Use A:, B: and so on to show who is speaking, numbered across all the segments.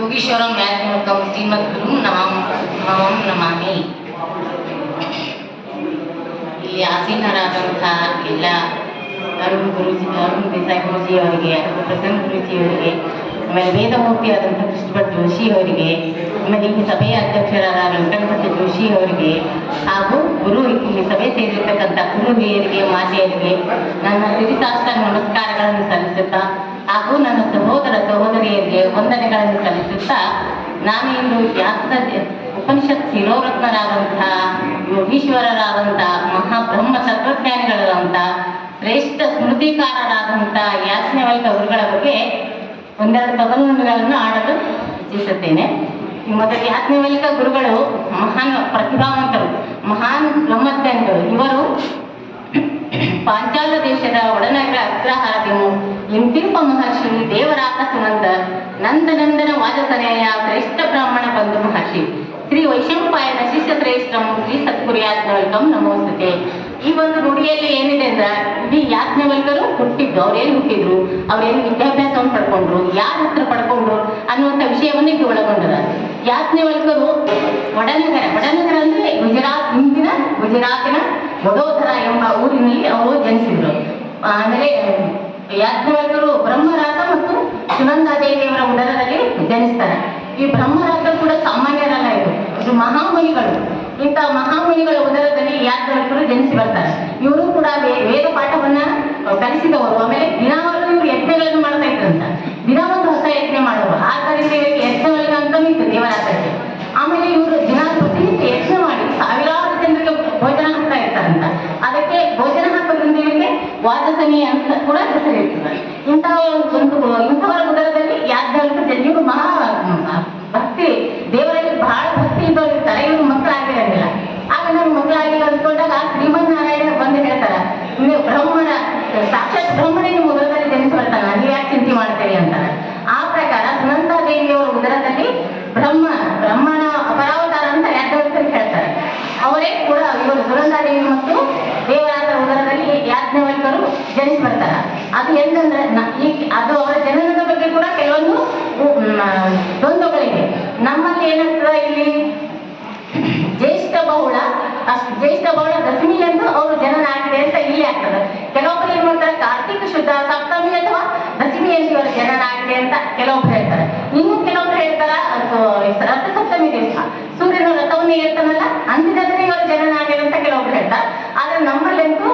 A: ಯೋಗೀಶ್ವರಂ ಯಾಜ್ಞವಲ್ಕಂ ಶ್ರೀಮದ್ಗುರುಂ ನಮಂ ನಮಾಮಿ. ಇಲ್ಲಿ ಆಸೀನರಾದಂಥ ಎಲ್ಲ ಅರುಣ್ ದೇಸಾಯಿ ಗುರುಜಿ ಅವರಿಗೆ, ಪ್ರಸನ್ನ ಗುರುಜಿ ಅವರಿಗೆ, ಆಮೇಲೆ ವೇದಮೂರ್ತಿ ಆದಂಥ ಕೃಷ್ಣಭಟ್ ಜೋಶಿ ಅವರಿಗೆ, ಆಮೇಲೆ ಈ ಸಭೆಯ ಅಧ್ಯಕ್ಷರಾದ ವೆಂಕಟಭಟ್ ಜೋಶಿ ಅವರಿಗೆ, ಹಾಗೂ ಇಲ್ಲಿ ಸಭೆ ಸೇರಿರ್ತಕ್ಕಂಥ ಗುರು ಹಿರಿಯರಿಗೆ, ಮಾತೆಯರಿಗೆ ನನ್ನ ಸಿರಿಸಾಷ್ಟಾಂಗ ನಮಸ್ಕಾರಗಳನ್ನು ಸಲ್ಲಿಸುತ್ತಾ, ಹಾಗೂ ನನ್ನ ಸಹೋದರ ಸಹೋದರಿಯರಿಗೆ ವಂದನೆಗಳನ್ನು ಸಲ್ಲಿಸುತ್ತಾ, ನಾನು ಇಂದು ಉಪನಿಷತ್ ಶಿರೋರತ್ನರಾದಂತಹ ಯೋಗೀಶ್ವರರಾದಂಥ ಮಹಾಬ್ರಹ್ಮ ತತ್ವಜ್ಞಾನಿಗಳಾದಂಥ ಶ್ರೇಷ್ಠ ಸ್ಮೃತಿಕಾರರಾದಂಥ ಯಾಜ್ಞವಲ್ಕ ಗುರುಗಳ ಬಗ್ಗೆ ಒಂದೆರಡು ಪದಗಳನ್ನು ಆಡಲು ಇಚ್ಛಿಸುತ್ತೇನೆ. ಮೊದಲು ಯಾಜ್ಞವಲ್ಕ ಗುರುಗಳು ಮಹಾನ್ ಪ್ರತಿಭಾವಂತರು, ಮಹಾನ್ ಬ್ರಹ್ಮಜ್ಞಾನಿಗಳು. ಇವರು ಪಾಂಚಾಲ ದೇಶದ ಒಡನಗರ ಅಗ್ರಹಾರದಿಮು ಇಂತಿಂಪ ಮಹರ್ಷಿ ದೇವರಾತ ಸುನಂದ ನಂದನಂದನ ವಾಜಸನೆಯ ಶ್ರೇಷ್ಠ ಬ್ರಾಹ್ಮಣ ಬಂಧು ಮಹರ್ಷಿ ಶ್ರೀ ವೈಶಂಪಾಯನ ಶಿಷ್ಯ ಶ್ರೇಷ್ಠಂ ಶ್ರೀ ಸದ್ಗುರು ಯಾಜ್ಞವಲ್ಕಂ ನಮೋಸ್ತುತೆ. ಈ ಒಂದು ನುಡಿಯಲ್ಲಿ ಏನಿದೆ ಅಂದ್ರೆ, ಇಡೀ ಯಾಜ್ಞವಲ್ಕರು ಹುಟ್ಟಿದ್ದು, ಅವ್ರೇನು ಹುಟ್ಟಿದ್ರು, ಅವ್ರೇನು ವಿದ್ಯಾಭ್ಯಾಸವನ್ನು ಪಡ್ಕೊಂಡ್ರು, ಯಾರ ಹತ್ರ ಪಡ್ಕೊಂಡ್ರು ಅನ್ನುವಂಥ ವಿಷಯವನ್ನು ಇದು ಒಳಗೊಂಡದ. ಯಾಜ್ಞವಲ್ಕರು ವಡನಗರ ಅಂದ್ರೆ ಇಂದಿನ ಗುಜರಾತಿನ ವಡೋದರ ಎಂಬ ಊರಿನಲ್ಲಿ ಅವರು ಜನಿಸಿದ್ರು. ಆಮೇಲೆ ಯಾಜ್ಞವಲ್ಕರು ಬ್ರಹ್ಮರಾತ ಮತ್ತು ಸುನಂದಾದೇವಿಯವರ ಉದರದಲ್ಲಿ ಜನಿಸ್ತಾರೆ. ಈ ಬ್ರಹ್ಮರಾತ ಕೂಡ ಸಾಮಾನ್ಯರಲ್ಲ, ಇದು ಮಹಾಮುನಿಗಳು. ಇಂಥ ಮಹಾಮುನಿಗಳ ಉದರದಲ್ಲಿ ಯಾಜ್ಞವಲ್ಕರು ಜನಿಸಿ ಬರ್ತಾರೆ. ಇವರು ಕೂಡ ವೇದ ಪಾಠವನ್ನ ಕಲಿಸಿದವರು. ಆಮೇಲೆ ದಿನವಾರು ಇವರು ಯಜ್ಞಗಳನ್ನು ಮಾಡ್ತಾ ಇದ್ರಂತ, ದಿನ ಒಂದು ಹೊಸ ಯಜ್ಞ ಮಾಡುವರು. ಆದ್ದರಿಂದ ಇವರಿಗೆ ಯಜ್ಞವಲ್ಕ ಅಂತಾನೂ ಇತ್ತು ದೇವರಾತಕ್ಕೆ. ಆಮೇಲೆ ಇವರು ದಿನ ಪ್ರತಿನಿತ್ಯ ಯಜ್ಞ ಮಾಡಿ ಸಾವಿರಾರು ಜನರಿಗೆ ಭೋಜನ ಹಾಕ್ತಾ ಇರ್ತಾರಂತ. ಅದಕ್ಕೆ ಭೋಜನ ಹಾಕೋದ್ರಿಂದ ಇವರಿಗೆ ವಾಜಸನಿ ಅಂತ ಕೂಡ ಹೆಸರಿರ್ತದೆ. ಇಂಥವರ ಉದರದಲ್ಲಿ ಯಾಜ್ಞವಲ್ಕ ಇವರು ಮಹಾ ಭಕ್ತಿ, ದೇವರಲ್ಲಿ ಬಹಳ ಭಕ್ತಿ ಇದ್ದವ್ರು ಇರ್ತಾರೆ. ಇವರು ಮಕ್ಕಳಾಗಿರಂಗಿಲ್ಲ. ಆಗ ನಾವು ಮಕ್ಕಳಾಗಿಲ್ಲ ಅಂದ್ಕೊಂಡಾಗ ಶ್ರೀಮನ್ನಾರಾಯಣ ಬಂದು ಹೇಳ್ತಾರ, ನೀವು ಸಾಕ್ಷಾತ್ ಬ್ರಹ್ಮನೇ ನಿಮ್ಮ ಉದರದಲ್ಲಿ ಜನಿಸಿ ಬರ್ತಾನ, ನೀವು ಯಾಕೆ ಚಿಂತೆ ಮಾಡ್ತೀರಿ ಅಂತಾರೆ. ಆ ಪ್ರಕಾರ ಸುನಂದಾದೇವಿಯವರ ಉದರದಲ್ಲಿ ಬ್ರಹ್ಮನ ಅಪರಾವತಾರ ಅಂತ ಯಾಜ್ಞವಲ್ಕರಿಗೆ ಹೇಳ್ತಾರೆ. ಅವರೇ ಕೂಡ ಇವರು ಸುನಂದಾದೇವಿ ಮತ್ತು ದೇವರಾತ ಉದರದಲ್ಲಿ ಯಾಜ್ಞವಲ್ಕರು ಜನಿಸಿ ಬರ್ತಾರ. ಅದು ಎಂದಂದ್ರೆ ಅದು ಅವರ ಜನನದ ಬಗ್ಗೆ ಕೂಡ ಕೆಲವೊಂದು ದ್ವಂದ್ವಗಳಿವೆ. ನಮ್ಮಲ್ಲಿ ಏನಾಗ್ತದೆ, ಇಲ್ಲಿ ಜ್ಯೇಷ್ಠ ಬಹುಳ ದಶಮಿ ಎಂದು ಅವರು ಜನನ ಆಗಿದೆ ಅಂತ ಇಲ್ಲಿ ಆಗ್ತದೆ. ಕೆಲವೊಬ್ಬರು ಏನ್ ಮಾಡ್ತಾರೆ, ಕಾರ್ತಿಕ ಶುದ್ಧ ಸಪ್ತಮಿ ಅಥವಾ ದಶಮಿ ಎಂದು ಇವರ ಜನನ ಆಗಿದೆ ಅಂತ ಕೆಲವೊಬ್ರು ಹೇಳ್ತಾರೆ. ಇನ್ನು ಕೆಲವೊಬ್ರು ಹೇಳ್ತಾರ ರಥ ಸಪ್ತಮಿ ದಿವಸ ಸೂರ್ಯನ ರಥವನ್ನೇ ಇರ್ತಾನಲ್ಲ ಅಂದಿದ್ರೆ ಇವರ ಜನನ ಆಗಿದೆ ಅಂತ ಕೆಲವೊಬ್ರು ಹೇಳ್ತಾರೆ. ಆದ್ರೆ ನಮ್ಮಲ್ಲಂತೂ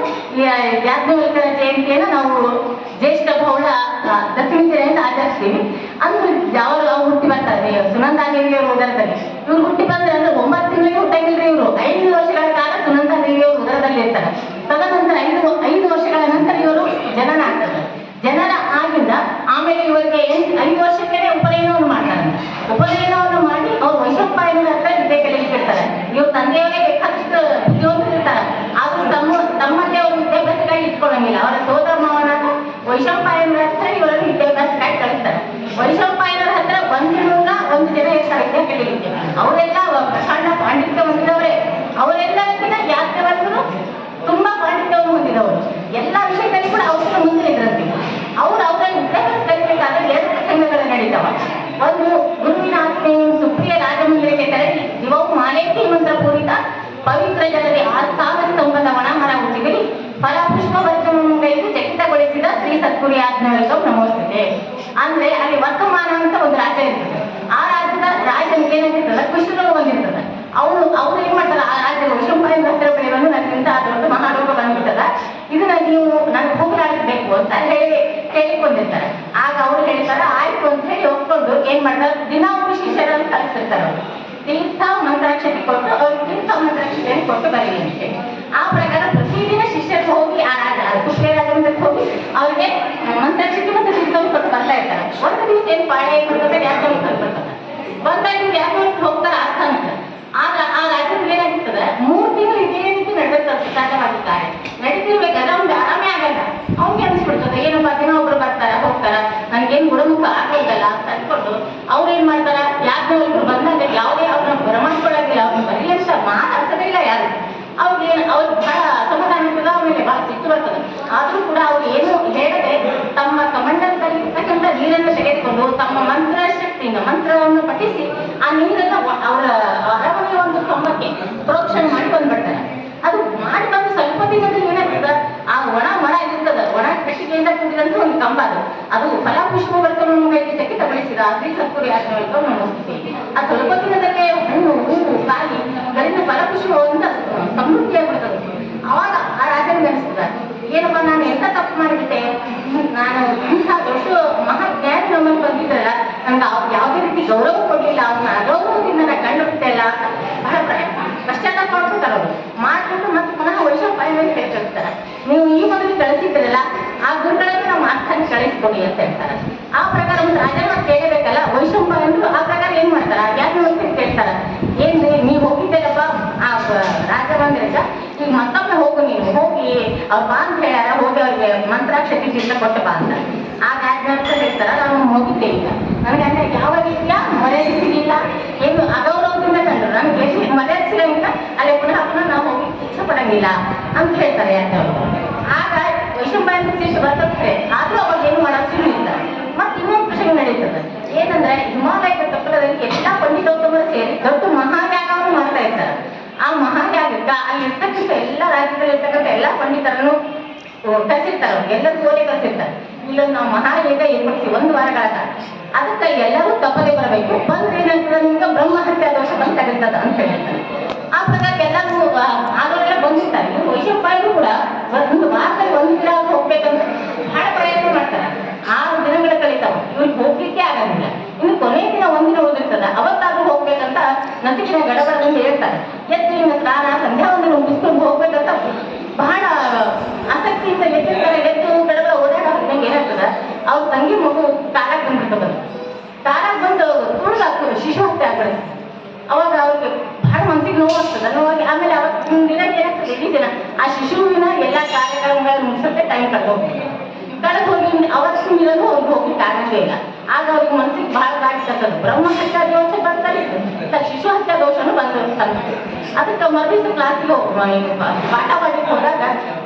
A: ಯಾಜ್ಞವಲ್ಕರ ಜಯಂತಿಯನ್ನು ನಾವು ಜ್ಯೇಷ್ಠ ಬಹುಳ ದಶಮಿ ದಿನ ಆಚರಿಸ್ತೀವಿ. ಅಂದ್ರೆ ಅವರು ಹುಟ್ಟಿ ಬರ್ತಾರೆ ಸುನಂದಾದೇವಿಯವರ ಉದರದಲ್ಲಿ. ಇವ್ರು ಹುಟ್ಟಿ ಬಂದ್ರೆ ಅಂದ್ರೆ 9 ತಿಂಗಳಿಗೆ ಹುಟ್ಟಂಗಿಲ್ರಿ. ಇವರು 5 ವರ್ಷಗಳ ಕಾಲ ಸುನಂದಾದೇವಿಯವರು ಉದರದಲ್ಲಿ ಇರ್ತಾರೆ. ತದನಂತರ 5 ವರ್ಷಗಳ ನಂತರ ಇವರು ಜನನ ಆಗ್ತದೆ. ಜನನ ಆಗಿಂದ ಆಮೇಲೆ ಇವರಿಗೆ 5 ವರ್ಷಕ್ಕೆ ಉಪನಯನವನ್ನು ಮಾಡ್ತಾರೆ. ಉಪನಯನವನ್ನು ಮಾಡಿ ಅವ್ರು ವೈಶಂಪಾಯನ ಹತ್ರ ವಿದ್ಯೆ ಕಲಿಲಿಕ್ಕಿರ್ತಾರೆ. ಇವ್ರ ತಂದೆಯವರೇ ಬೇಕಾದಷ್ಟು ಇರ್ತಾರೆ. ಆದ್ರೂ ತಮ್ಮಲ್ಲಿ ಅವರು ವಿದ್ಯಾಭ್ಯಾಸಕ್ಕಾಗಿ ಇಟ್ಕೊಳ್ಳಂಗಿಲ್ಲ. ಅವರ ಸೋದರ ಮಾವನಾದ ವೈಶಂಪಾಯನರ ಹತ್ರ ಇವರನ್ನು ವಿದ್ಯಾಭ್ಯಾಸಕ್ಕಾಗಿ ಕಳಿಸ್ತಾರೆ. ವೈಶಂಪಾಯನರ ಹತ್ರ ಒಂದು ಜನ ಇರ್ತಾರೆ ವಿದ್ಯೆ ಕಲಿಲಿಕ್ಕೆ. ಅವರೆಲ್ಲ ಪ್ರಕಾಂಡ ಪಾಂಡಿತ್ಯ ಹೊಂದಿದವರೇ. ಅವರೆಲ್ಲಕ್ಕಿಂತ ಯಾಜ್ಞವಲ್ಕರು ತುಂಬಾ ಪಾಂಡಿತ್ಯವನ್ನು ಹೊಂದಿದವರು. ಎಲ್ಲಾ ವಿಷಯದಲ್ಲಿ ಕೂಡ ಅವ್ರಿಗೆ ಮುಂದೆ ಇದ್ರಂತೆ. ಅವರ ವಿದ್ಯಾಭ್ಯಾಸ ಕಲಿಬೇಕಾದ್ರೆ 2 ಪ್ರಸಂಗಗಳು ನಡೀತಾವ. ಒಂದು, ಗುರುವಿನ ಆತ್ಮೆಯು ಸುಪ್ರಿಯ ರಾಜಮಂದಿರಕ್ಕೆ ತೆರಳಿ ದಿವವು ಮಾಲೇತಿ ಮಂತ್ರ ಪೂರಿತ ಪವಿತ್ರ ಜಲದಿ ಆಸ್ಥಾನ ಸ್ತಂಭದ ಒಣಮರ ಉಚಿಗಲಿ ಫಲ ಪುಷ್ಪ ವರ್ಗವನ್ನು ಚಕಿತಗೊಳಿಸಿದ ಶ್ರೀ ಸದ್ಗುರು ಯಾಜ್ಞವಲ್ಕಂ ನಮೋಸ್ತುತೆ. ಅಂದ್ರೆ ಅಲ್ಲಿ ವರ್ತಮಾನ ಅಂತ ಒಂದು ರಾಜ್ಯ ಇರ್ತದೆ. ಆ ರಾಜ್ಯದ ರಾಜನಿಗೆ ಏನಾಗಿರ್ತದೆ, ಕೃಷ್ಣರು ಬಂದಿರ್ತದೆ. ಅವ್ರು ಏನ್ ಮಾಡ್ತಾರೆ, ಆ ರಾಜ್ಯದ ವೈಶಂಪಾಯನ ಹತ್ತಿರ ಬೆಳೆಯನ್ನು ನನಗಿಂತ ಅದೊಂದು ಮಹಾರೋಗ ಬಂದ್ಬಿಟ್ಟದ, ಇದನ್ನ ನೀವು ನನಗೆ ಹೋಗಲಾಡಿಸ್ಬೇಕು ಅಂತ ಹೇಳಿಕೊಂಡಿರ್ತಾರೆ. ಆಗ ಅವ್ರು ಹೇಳ್ತಾರೆ ಆಯ್ತು ಅಂತ ಹೇಳಿ ಒಪ್ಕೊಂಡು ಏನ್ ಮಾಡ್ತಾರೆ, ದಿನ ಒಬ್ಬರು ಶಿಷ್ಯರನ್ನು ಕಳಿಸ್ತಿರ್ತಾರೆ. ಅವರು ತೀರ್ಥ ಮಂತ್ರಾಕ್ಷತೆ ಕೊಟ್ಟು ಅವ್ರಿಗೆ ತೀರ್ಥ ಮಂತ್ರಾಕ್ಷತೆಯನ್ನು ಕೊಟ್ಟು ಬರೀಲಿ ಅಂತ ಹೇಳಿ. ಆ ಪ್ರಕಾರ ಪ್ರತಿದಿನ ಶಿಷ್ಯರು ಹೋಗಿ ಆ ಸುಪ್ರಿಯ ರಾಜಮಂದಿರಕ್ಕೆ ಹೋಗಿ ಅವ್ರಿಗೆ ಮಂತ್ರಾಕ್ಷತೆ ಮತ್ತು ತೀರ್ಥವನ್ನು ಕೊಟ್ಟು ಬರ್ತಾ ಇರ್ತಾರೆ. ಒಂದು ದಿವಸ ಏನ್ ಪಾಳೆ ಬರ್ತದೆ, ಯಾಜ್ಞವಲ್ಕರು ಬರ್ತದೆ. ಬಂದಾಗ ನೀವು ಯಾಜ್ಞವಲ್ಕರು ಹೋಗ್ತಾರೆ ಆಸ್ಥಾನಕ್ಕೆ. ಆಗ ಆ ರಾಜ್ಯದಲ್ಲಿ ಏನಾಗಿರ್ತದೆ, 3 ತಿಂಗಳು ಇದೇ ರೀತಿ ನಡೆದಿರ್ತಾರೆ. ಸಹಜವಾಗಿ ಕಾರ್ಯ ನಡೀತಿರ್ಬೇಕಾದ್ರೆ ಅವ್ನಿಗೆ ಆರಾಮೇ ಆಗಲ್ಲ. ಅವ್ನಿಗೆ ಅನಿಸ್ಬಿಡ್ತದೆ, ಏನಪ್ಪ ದಿನ ಒಬ್ರು ಬರ್ತಾರ ಹೋಗ್ತಾರ, ನನ್ಗೇನು ಗುಣಮುಖ ಆಗೋದಲ್ಲ ಅಂತ ಅನ್ಕೊಂಡು ಅವ್ರು ಏನ್ ಮಾಡ್ತಾರ, ಯಾಜ್ಞವಲ್ಕರು ಬಂದಾಗ ಯಾವುದೇ ಅವ್ರನ್ನ ಬರಮಾಡ್ಕೊಳ್ಳೋದಿಲ್ಲ, ಅವ್ರನ್ನ ಬರೀ ಅಂತ ಮಾತಾಡ್ಸೋದಿಲ್ಲ ಯಾರು. ಅವ್ರಿಗೆ ಬಹಳ ಅಸಮಾಧಾನ ಇರ್ತದ, ಆಮೇಲೆ ಬಹಳ ಸಿಟ್ಟು ಬರ್ತದೆ. ಆದ್ರೂ ಕೂಡ ಅವ್ರು ಏನು ಹೇಳದೆ ತಮ್ಮ ಕಮಂಡಲದಲ್ಲಿ ಇರ್ತಕ್ಕಂಥ ನೀರನ್ನು ತೆಗೆದುಕೊಂಡು ತಮ್ಮ ಮಂತ್ರ ಶಕ್ತಿಯಿಂದ ಮಂತ್ರವನ್ನು ಪಠಿಸಿ ಆ ನೀರನ್ನ ಅವರ ಅರಮನೆಯ ಒಂದು ಕಂಬಕ್ಕೆ ಪ್ರೋಕ್ಷಣೆ ಮಾಡಿ ಬಂದ್ಬಿಡ್ತಾರೆ. ಅದು ಮಾಡಿ ಬಂದು ಸ್ವಲ್ಪ ದಿನದಲ್ಲಿ ಏನಾಗ್ತದ, ಆ ಒಣ ಮರ ಇರ್ತದ, ಒಣ ಕಟ್ಟಿಗೆಯಿಂದ ಕೂಡಿದಂತ ಒಂದು ಕಂಬ ಅದು ಫಲಪುಷ್ಪವರ್ಗವನ್ನು ಕೈಗೆ ತಗೊಳಿಸಿದ ಶ್ರೀ ಸದ್ಗುರು ಯಾತ್ರೆಗಳು ನಮಸ್ತೆ. ಆ ಸ್ವಲ್ಪ ದಿನದಲ್ಲೇ ಹಣ್ಣು ಹೂವು ಕಾಯಿ ಗಳಿಂದ ಫಲಪುಷ್ಪವಂತ ಸಮೃದ್ಧಿಯಾಗ್ಬಿಡ್ತದೆ. ಅವಾಗ ಆ ರಾಜನಿಗೆ ಅನಿಸ್ತದ, ಏನಪ್ಪ ನಾನು ಎಂತ ತಪ್ಪು ಮಾಡಿಬಿಟ್ಟೆ, ನಾನು ಇಂಥ ದೊಡ್ಡ ಮಹಾಜ್ಞಾನಿ ನಮ್ಮನ್ನು ಬಂದಿದ್ದಲ್ಲ, ನನ್ಗೆ ಯಾವುದೇ ರೀತಿ ಗೌರವ ಕೊಡಲಿಲ್ಲ, ಅವನ್ನ ಅಗೌರವದಿಂದ ನಾನು ಕಂಡು ಬಿಟ್ಟೆಲ್ಲ ಬಹಳ ಪಶ್ಚಾತ್ತಾಪ ಮಾಡ್ಕೊತಾರೆ. ಅವರು ಮಾಡ್ಕೊಂಡು ಮತ್ತೆ ಪುನಃ ವೈಶಂಪಾಯನನ್ನು ಕಳಿಸ್ತಾರೆ. ನೀವು ಈ ಮೊದಲು ಕಳಿಸಿದ್ರಲ್ಲ ಆ ಗುರುಗಳನ್ನು ನಮ್ಮ ಆಸ್ಥಾನ ಕಳಿಸ್ಕೊಡಿ ಅಂತ ಹೇಳ್ತಾರೆ. ಆ ಪ್ರಕಾರ ಒಂದು ರಾಜನ ಕೇಳಬೇಕಲ್ಲ, ವೈಶಂಪಾಯನರು ಆ ಪ್ರಕಾರ ಏನ್ ಮಾಡ್ತಾರ, ಯಾಕೆ ಅಂತ ಕೇಳ್ತಾರ. ಏನ್ರಿ ನೀವು ಹೋಗಿದ್ದೇನಪ್ಪ ಆ ರಾಜ ಬಂದ್ರಲ್ಲ, ಈಗ ಮತ್ತೊಮ್ಮೆ ಹೋಗು, ನೀನು ಹೋಗಿ ಅವ್ರು ಬಾ ಅಂತ ಹೇಳ್ಯಾರ, ಹೋಗಿ ಅವ್ರಿಗೆ ಮಂತ್ರಾಕ್ಷತೆ ತೀರ್ಥ ಕೊಟ್ಟು ಬಾ ಅಂತ. ಆಗ ಯಾಕೆ ಹೇಳ್ತಾರ, ನಾವು ಹೋಗಿದ್ದೇವೆ, ಈಗ ನನಗೆ ಅಂದ್ರೆ ಯಾವ ರೀತಿಯ ಮರ್ಯಾದೆ ಸಿಗಲಿಲ್ಲ, ಏನು ಅಗೌರವದಿಂದ ಕಂಡ್ರು, ನಮ್ಗೆ ಎಷ್ಟು ಮರ್ಯಾದೆ ಸಿಗಂಗಿಲ್ಲ, ಅಲ್ಲಿ ಪುನಃ ನಾವು ಹೋಗಿ ಇಚ್ಛೆ ಪಡಂಗಿಲ್ಲ ಅಂತ ಹೇಳ್ತಾರೆ ಯಾಕಂದ್ರೆ. ಆಗ ವೈಶಂಪಾಯನ ಸಿಟ್ಟು ಬರ್ತದೆ, ಆದ್ರೂ ಅವಾಗ ಏನು ಮಾಡೋದು ಸಿಗಲಿರ್ತಾರೆ. ಮತ್ತೆ ಇನ್ನೊಂದು ಪ್ರಶ್ನೆ ನಡೀತದೆ, ಏನಂದ್ರೆ ಹಿಮಾಲಯದ ತಪ್ಪಲದಲ್ಲಿ ಎಲ್ಲಾ ಪಂಡಿತೋತ್ತಮರು ಸೇರಿ ದೊಡ್ಡ ಮಹಾಯಾಗವನ್ನು ಮಾಡ್ತಾ ಇರ್ತಾರೆ. ಆ ಮಹಾಯಾಗಕ್ಕ ಅಲ್ಲಿ ಇರ್ತಕ್ಕಂಥ ಎಲ್ಲ ರಾಜ್ಯದಲ್ಲಿ ಇರ್ತಕ್ಕಂಥ ಎಲ್ಲಾ ಪಂಡಿತರನ್ನು ಕಳಿಸಿರ್ತಾರೆ, ಅವ್ರಿಗೆ ಎಲ್ಲರೂ ಓಲೆ ಕಳಿಸಿರ್ತಾರೆ. ಇಲ್ಲೊಂದು ನಾವು ಮಹಾಯಾಗ ಏರ್ಪಡಿಸಿ 1 ವಾರಗಳ ಕಾಲ, ಅದಕ್ಕೆ ಎಲ್ಲರೂ ತಪ್ಪದೆ ಬರಬೇಕು, ಬಂದ್ರೆ ಏನಾಗ್ತದೆ ನಿಮ್ಗೆ ಬ್ರಹ್ಮಹತ್ಯಾ ದೋಷ ಬಂದು ತಗಲ್ತದ ಅಂತ ಹೇಳಿರ್ತಾರೆ. ಆ ಪ್ರಕಾರ ಎಲ್ಲರೂ ಆದವರೆಲ್ಲ ಬಂದಿರ್ತಾರೆ. ಇವರು ವೈಶಂಪಾಯನರು ಕೂಡ 1 ವಾರದಲ್ಲಿ 1 ದಿನ ಹೋಗ್ಬೇಕಂತ ಬಹಳ ಪ್ರಯತ್ನ ಮಾಡ್ತಾರೆ. 6 ದಿನಗಳ ಕಳೀತಾವ, ಇವ್ರಿಗೆ ಹೋಗ್ಲಿಕ್ಕೆ ಆಗಂಗಿಲ್ಲ. ಇನ್ನು ಕೊನೆಯ ದಿನ 1 ದಿನ ಉಳಿದಿರ್ತದ, ಅವತ್ತಾದ್ರೂ ಹೋಗ್ಬೇಕಂತ ನಸಿಕಿನ ಗಡಬಡದಂತ ಹೇಳ್ತಾರೆ. ಎದ್ದು ಇನ್ನು ಸ್ನಾನ ಸಂಧ್ಯಾ ಒಂದು ಮುಗಿಸ್ಕೊಂಡು ಹೋಗ್ಬೇಕಂತ ಬಹಳ ಆಸಕ್ತಿಯಿಂದ ಎದ್ದಿರ್ತಾರೆ. ಎದ್ದು ಗಡಬಡ ಓಡಾಡೋದ್ರಿಂದ ಏನಾಗ್ತದ, ಅವ್ರ ತಂಗಿ ಮಗು ಕಾಲಾಗ್ ಬಂದ್ಬಿಡ್ತದ. ಕಾಲಾಗ್ ಬಂದು ತುಳಿದಾಗ್ತದೆ, ಶಿಶು ಹತ್ಯೆ ಆಗ್ಬಿಡುತ್ತೆ. ಅವಾಗ ಅವ್ರಿಗೆ ಬಹಳ ಮನಸ್ಸಿಗೆ ನೋವಾಗ್ತದೆ. ನೋವಾಗಿ ಆಮೇಲೆ ಅವತ್ತಿನ ದಿನ ಏನಾಗ್ತದೆ, ಇಡೀ ದಿನ ಆ ಶಿಶುವಿನ ಎಲ್ಲ ಕಾರ್ಯಕ್ರಮಗಳನ್ನು ಮುಗಿಸೋಕೆ ಟೈಮ್ ಕಳೆದೋಗ್ತದೆ. ಕಳೆದು ಹೋಗಿ ಅವತ್ತಿನ ದಿನನೂ ಅವ್ರಿಗೆ ಹೋಗ್ಲಿಕ್ಕೆ ಆಗಂಗೇ ಇಲ್ಲ. ಆಗ ಅವ್ರಿಗೆ ಮನಸ್ಸಿಗೆ ಬಹಳ ಗಾಡಿಸ್ತದೆ, ಬ್ರಹ್ಮಹತ್ಯಾ ದೋಷ ಬರ್ತಾರೆ, ಶಿಶು ಹತ್ಯಾ ದೋಷನು ಬಂದು ತಂದು. ಅದಕ್ಕೆ ಮರುದಿವಸ ಕ್ಲಾಸಿಗೆ ಪಾಠ ಮಾಡ್ಲಿಕ್ಕೆ ಹೋದಾಗ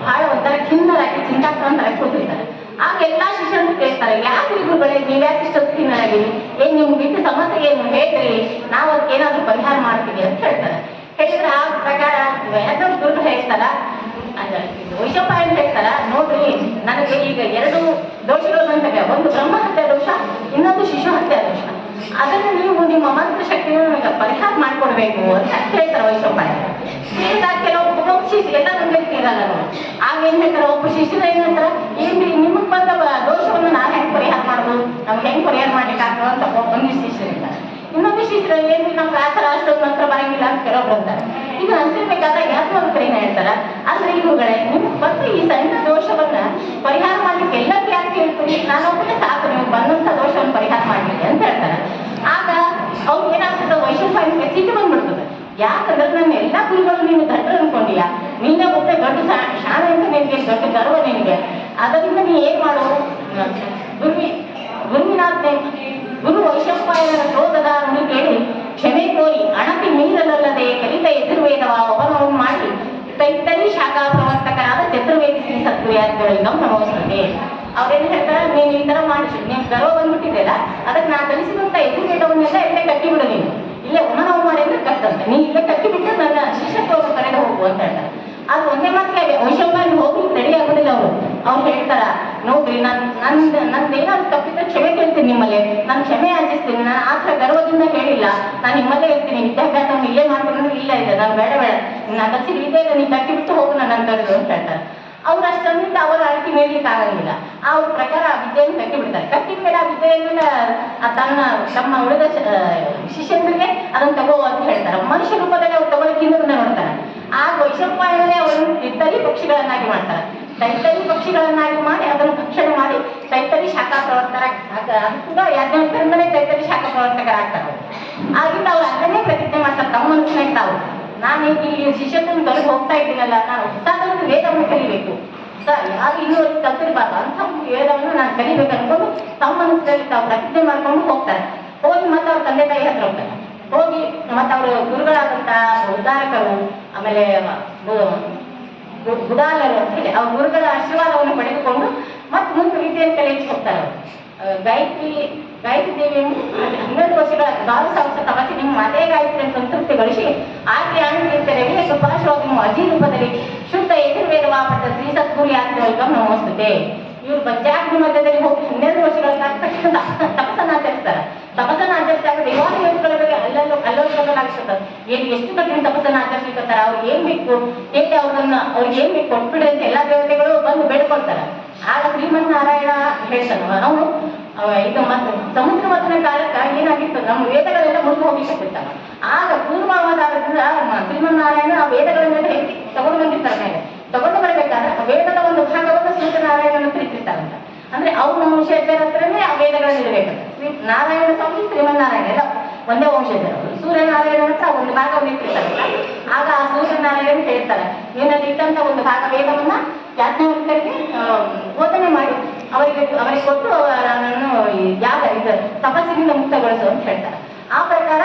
A: ಬಹಳ ಒಂಥರ ಖಿನ್ನರಾಗಿ ಚಿಂತಾಕ್ರಾಂತರಾಗಿ ಕೂತಿರ್ತಾರೆ. ಆಗ ಎಲ್ಲಾ ಶಿಷ್ಯರು ಕೇಳ್ತಾರೆ, ಯಾಕೆ ಗುರುಗಳೇ ನೀವ್ ಯಾಕೆ ಇಷ್ಟೊತ್ತು ಖಿನ್ನರಾಗಿರಿ, ಏನ್ ನಿಮ್ಗೆ ಇದ್ದ ಸಮಸ್ಯೆ ಏನು ಹೇಳ್ರಿ, ನಾವು ಅದಕ್ಕೆ ಏನಾದ್ರು ಪರಿಹಾರ ಮಾಡ್ತೀವಿ ಅಂತ ಹೇಳ್ತಾರೆ. ಹೇಳಿದ್ರೆ ಆ ಪ್ರಕಾರ ಯಾವ್ದೋ ಗುರುಗಳು ಹೇಳ್ತಾರ, ವೈಶಂಪಾಯನ ಹೇಳ್ತಾರ, ನೋಡ್ರಿ ನನಗೆ ಈಗ 2 ದೋಷಗಳು ಬಂದಾಗ, ಒಂದು ಬ್ರಹ್ಮಹತ್ಯಾ ದೋಷ, ಇನ್ನೊಂದು ಶಿಶು ಹತ್ಯಾ ದೋಷ. ಅದನ್ನ ನೀವು ನಿಮ್ಮ ಮಂತ್ರ ಶಕ್ತಿಯನ್ನು ನನಗೆ ಪರಿಹಾರ ಮಾಡ್ಕೊಡ್ಬೇಕು ಅಂತ ಹೇಳ್ತಾರೆ ವೈಶಂಪಾಯನ. ಹೇಳಿದಾಗ ಕೆಲವೊಬ್ಬ ಶಿಷ್ಯ ಎಲ್ಲ ನಂಬಿಕೆ ಇರಲ್ಲ ನೋಡಿ. ಆಗ ಏನ್ ಹೇಳ್ತಾರೆ, ಒಬ್ಬ ಶಿಷ್ಯರು ಏನ್ ಹೇಳ್ತಾರ, ಏನ್ರಿ ನಿಮಗ್ ಬಂದ ದೋಷವನ್ನು ನಾನ್ ಹೆಂಗ್ ಪರಿಹಾರ ಮಾಡೋದು, ನಮ್ಗೆ ಹೆಂಗ್ ಪರಿಹಾರ ಮಾಡ್ಲಿಕ್ಕೆ ಆಗ್ತದ ಅಂತ ಒಂದಿಷ್ಟು ಶಿಷ್ಯರಿದ್ದಾರೆ. ಇನ್ನೊಂದು ಶಿಷ್ಯರು ಏನ್ರಿ ನಮ್ಗೆ ಆ ಥರ ಅಷ್ಟೊಂದು ಮಂತ್ರ ಬರಂಗಿಲ್ಲ ಅಂತ ಕೆಲವೊಬ್ರು ಅಂತಾರೆ. ಈಗ ಅನ್ಸಿರ್ಬೇಕಾದಾಗ ಯಾರು ಕರೀನ ಹೇಳ್ತಾರ, ಅಂದ್ರೆ ಇವುಗಳೇ ನಿಮ್ಗೆ ಬಂದು ಈ ಸಣ್ಣ ದೋಷವನ್ನ ಪರಿಹಾರ ಮಾಡ್ಲಿಕ್ಕೆ ಎಲ್ಲರಿಗೂ ಯಾಕೆ ಹೇಳ್ತೀವಿ, ನಾನೊಬ್ಬನೇ ಸಾಕು ನೀವು ಬಂದಂತ ದೋಷವನ್ನು ಪರಿಹಾರ ಮಾಡ್ಲಿಕ್ಕೆ ಅಂತ ಹೇಳ್ತಾರೆ. ಆಗ ಅವ್ರು ಏನಾಗ್ತದೆ, ವೈಶಂಪಾಯನಿಗೆ ಸಿಟ್ಟು ಬಂದ್ಬಿಡ್ತದೆ. ಯಾಕಂದ್ರೆ ನನ್ನ ಎಲ್ಲಾ ಗುರುಗಳು ನೀನು ದಡ್ಡ ಅನ್ಕೊಂಡಿಯಾ, ನೀನೇ ಒಬ್ಬೇ ದೊಡ್ಡ ಶಾಣೆ ಅಂತ ನಿನ್ಗೆ ದೊಡ್ಡ ಗರ್ವ ನಿನಗೆ. ಅದರಿಂದ ನೀ ಏನ್ ಮಾಡು, ಗುರುವಿನಾಜ್ಞೆ ಗುರು ವೈಶಂಪಾಯನರ ಕ್ರೋಧದ ನುಡಿ ಕೇಳಿ ಕ್ಷಮೆ ಕೋರಿ ಅಣತಿ ಮೀರಲಲ್ಲದೆ ಕಲಿತ ಎದುರ್ವೇದವ ಅವನವನ್ನು ಮಾಡಿ ತೈತರಿ ಶಾಖಾ ಪ್ರವರ್ತಕರಾದ ಚತುರ್ವೇದಿ ಶ್ರೀ ಸದ್ಗುರು ಯಾತ್ರೆಗಳಿಗೆ ನಮಸ್ತೆ. ಅವ್ರೇನು ಹೇಳ್ತಾರೆ, ನೀನು ಈ ತರ ಮಾಡಿಸಿ ನೀನು ಗರ್ವ ಬಂದ್ಬಿಟ್ಟಿದೆಯಲ್ಲ, ಅದಕ್ಕೆ ನಾನು ಕಲಿಸಿದಂತ ಎದುರ್ವೇದವನ್ನೆಲ್ಲ ಇಲ್ಲೇ ಕಟ್ಟಿ ಬಿಡು, ನೀನು ಇಲ್ಲೇ ಉಮನವ ಮಾಡಿದ್ರೆ ಕಟ್ಟಂತೆ, ನೀನು ಇಲ್ಲೇ ಕಟ್ಟಿ ಬಿಟ್ಟು ನನ್ನ ಶಿಷ್ಯತ್ವವನ್ನು ಕರೆದು ಹೋಗು ಅಂತ ಹೇಳ್ತಾರೆ. ಅದು ಒಂದೇ ಮಾತಿಗೆ ವೈಶಂಪಾಯನ ಹೋಗ್ಲಿಕ್ಕೆ ರೆಡಿ ಆಗೋದಿಲ್ಲ. ಅವ್ರು ಹೇಳ್ತಾರ, ನೋಡ್ರಿ ನಂದೇನಾದ್ರು ತಪ್ಪಿದ್ರೆ ಕ್ಷಮೆ ಕೇಳ್ತೀನಿ ನಿಮ್ಮಲ್ಲಿ, ನಾನು ಕ್ಷಮೆ ಯಾಚಿಸ್ತೀನಿ, ನಾನು ಆ ಥರ ಗರ್ವದಿಂದ ಹೇಳಿಲ್ಲ, ನಾನು ನಿಮ್ಮಲ್ಲೇ ಇರ್ತೀನಿ, ವಿದ್ಯಾಭ್ಯಾಸವನ್ನು ಇಲ್ಲೇ ಮಾಡ್ಕೊಂಡು ಇಲ್ಲ ಇದೆ, ನಾನು ಬೇಡ ನಾನು ಕಲಿಸಿ ವಿದ್ಯೆ ಇಲ್ಲ, ನೀನು ಕಟ್ಟಿ ಬಿಟ್ಟು ಹೋಗು ನನ್ನ ಕರೆದು ಅಂತ ಹೇಳ್ತಾರೆ. ಅವ್ರು ಅಷ್ಟೊಂದಿದ್ದ ಅವರ ಅಳತಿ ಮೇಡ್ಲಿಕ್ಕೆ ಆಗಂಗಿಲ್ಲ. ಅವ್ರ ಪ್ರಕಾರ ಆ ವಿದ್ಯೆಯನ್ನು ಕಟ್ಟಿ ಬಿಡ್ತಾರೆ. ಕಟ್ಟಿದ ಮೇಲೆ ಆ ವಿದ್ಯೆಯನ್ನೆಲ್ಲ ತಮ್ಮ ಉಳಿದ ಶಿಷ್ಯಂದ್ರಿಗೆ ಅದನ್ನು ತಗೋ ಅಂತ ಹೇಳ್ತಾರೆ. ಮನುಷ್ಯ ರೂಪದಲ್ಲಿ ಅವ್ರು ತಗೊಳ್ಳಿಕ್ಕೆ ಹಿಂದೆ ನೋಡ್ತಾರೆ. ಆಗ ವೈಶಂಪಾಯನನೇ ಅವರನ್ನು ತೈತರಿ ಪಕ್ಷಿಗಳನ್ನಾಗಿ ಮಾಡ್ತಾರೆ. ತೈತರಿ ಪಕ್ಷಿಗಳನ್ನಾಗಿ ಮಾಡಿ ಅದನ್ನು ಭಕ್ಷಣೆ ಮಾಡಿ ತೈತರಿ ಶಾಖಾ ಪ್ರವರ್ತಕ ಕೂಡ ಯಾಜ್ಞವಲ್ಕ್ಯರಿಂದಲೇ ತೈತರಿ ಶಾಖಾ ಪ್ರವರ್ತಕರಾಗ್ತಾರೆ. ಆಗಿಂದ ಅವ್ರು ಅದನ್ನೇ ಪ್ರತಿಜ್ಞೆ ಮಾಡ್ತಾರೆ ತಮ್ಮ ಮನಸ್ಸಿನಾಗ ತಾವು, ನಾನು ಈಗ ಇಲ್ಲಿ ಶಿಷ್ಯತ್ವವನ್ನು ತೊಲಗಿ ಹೋಗ್ತಾ ಇದ್ದೀನಲ್ಲ, ನಾನು ಹೊಸದೊಂದು ವೇದವನ್ನು ಕಲಿಬೇಕು, ಯಾರು ಇನ್ನೂವರೆಗೆ ಕಲ್ತಿರ್ಬಾರ್ದು ಅಂತ ವೇದವನ್ನು ನಾನು ಕಲಿಬೇಕು ಅನ್ಕೊಂಡು ತಮ್ಮ ಮನಸ್ಸಿನಲ್ಲಿ ತಾವು ಪ್ರತಿಜ್ಞೆ ಮಾಡ್ಕೊಂಡು ಹೋಗ್ತಾರೆ. ಹೋಗಿ ಮತ್ತೆ ಅವ್ರ ತಂದೆ ತಾಯಿ ಹತ್ರ ಹೋಗ್ತಾರೆ. ಹೋಗಿ ಮತ್ತೆ ಅವರು ಗುರುಗಳಾದಂತ ಉದ್ಧಾರಕರು, ಆಮೇಲೆ ಗುಡಾಲರು ಅಂತ ಹೇಳಿ ಅವ್ರ ಗುರುಗಳ ಆಶೀರ್ವಾದವನ್ನು ಪಡೆದುಕೊಂಡು ಮತ್ತೆ ಮುಂದೆ ವಿದ್ಯೆಯನ್ನು ಕಲಿಯಕ್ಕೆ ಹೋಗ್ತಾರೆ. ಗಾಯತ್ರಿ ದೇವಿಯನ್ನು 12 ದ್ವಾದಶಾಂಶ ತಪಸ್ಸಿ ನಿಮ್ಮ ಅದೇ ಗಾಯತ್ರಿಯನ್ನು ಸಂತೃಪ್ತಿಗೊಳಿಸಿ ಆಕೆ ಆನಂದಿರ್ತಾರೆ ಸುಪಾಶ್ರೋಗಿ ಅಜಿ ರೂಪದಲ್ಲಿ ಶುದ್ಧ ಯಜುರ್ವೇದವಾಪದ ಶ್ರೀ ಸದ್ಗುರು ಯಾತ್ರಿಕಂ ನಮೋಸ್ತುತೆ. ಇವರು ಪಂಚಾಗ್ನಿ ಮಧ್ಯದಲ್ಲಿ ಹೋಗಿ 12 ವರ್ಷಗಳ ತಕ್ಷಣ ತಪಸ್ಸನ್ನ ಆಚರಿಸ್ತಾರೆ. ತಪಸ್ಸನ್ನ ಆಚರಿಸಿದಾಗ ದೇವಾಲಯ ಯೋಗಗಳಿಗೆ ಅಲ್ಲೋಲಾಗ್ತದೆ. ಏನು ಎಷ್ಟು ಕಠಿಣ ತಪಸ್ಸನ್ನ ಆಚರಿಸ್ಲಿಕ್ಕಂತಾರ, ಅವ್ರಿಗೆ ಏನ್ ಬೇಕು ಹೇಗೆ ಅವ್ರಿಗೆ ಏನ್ ಬೇಕು ಕೊಟ್ಬಿಡ್ರಿ ಅಂತ ಎಲ್ಲಾ ದೇವತೆಗಳು ಬಂದು ಬೇಡ್ಕೊಳ್ತಾರೆ. ಆಗ ಶ್ರೀಮನ್ನಾರಾಯಣ ಹೇಳ್ತಾನ ಅವನು ಇದು ಮತ್ತೆ ಸಮುದ್ರ ಮಥನ ಕಾಲಕ್ಕ ಏನಾಗಿತ್ತು, ನಮ್ಮ ವೇದಗಳೆಲ್ಲ ಮುಳುಗಿ ಹೋಗಿರ್ತಾವ. ಆಗ ಪೂರ್ವವಾದಾದ್ರಿಂದ ಶ್ರೀಮನ್ನಾರಾಯಣ ಆ ವೇದಗಳನ್ನೆಲ್ಲ ಎತ್ತಿ ತಗೊಂಡು ಬಂದಿರ್ತಾರೆ ಮೇಲೆ. ತಗೊಂಡು ಬರ್ಬೇಕಾದ್ರೆ ವೇದದ ಒಂದು ಭಾಗವನ್ನು ಸೂರ್ಯನಾರಾಯಣನ ಇಟ್ಟಿರ್ತಾರಂತ. ಅಂದ್ರೆ ಅವ್ರ ವಂಶಜರ ಹತ್ರನೇ ಆ ವೇದಗಳನ್ನ ಇಡಬೇಕಂತ. ನಾರಾಯಣ ಸ್ವಾಮಿ ಶ್ರೀಮನ್ನಾರಾಯಣ ಎಲ್ಲ ಒಂದೇ ವಂಶಜರು. ಸೂರ್ಯನಾರಾಯಣ ಹತ್ರ ಒಂದು ಭಾಗವನ್ನು ಇಟ್ಟಿರ್ತಾರಲ್ಲ, ಆಗ ಆ ಸೂರ್ಯನಾರಾಯಣ ಹೇಳ್ತಾರೆ, ನೀನಲ್ಲಿ ಇಟ್ಟಂತ ಒಂದು ಭಾಗ ವೇದವನ್ನ ಯಾಜ್ಞವಲ್ಕ್ಯರಿಗೆ ಬೋಧನೆ ಮಾಡಿ ಅವರಿಗೆ ಕೊಟ್ಟು ನಾನು ಯಾಗ ಇದು ತಪಸ್ಸಿನಿಂದ ಮುಕ್ತಗೊಳಿಸು ಅಂತ ಹೇಳ್ತಾರೆ. ಆ ಪ್ರಕಾರ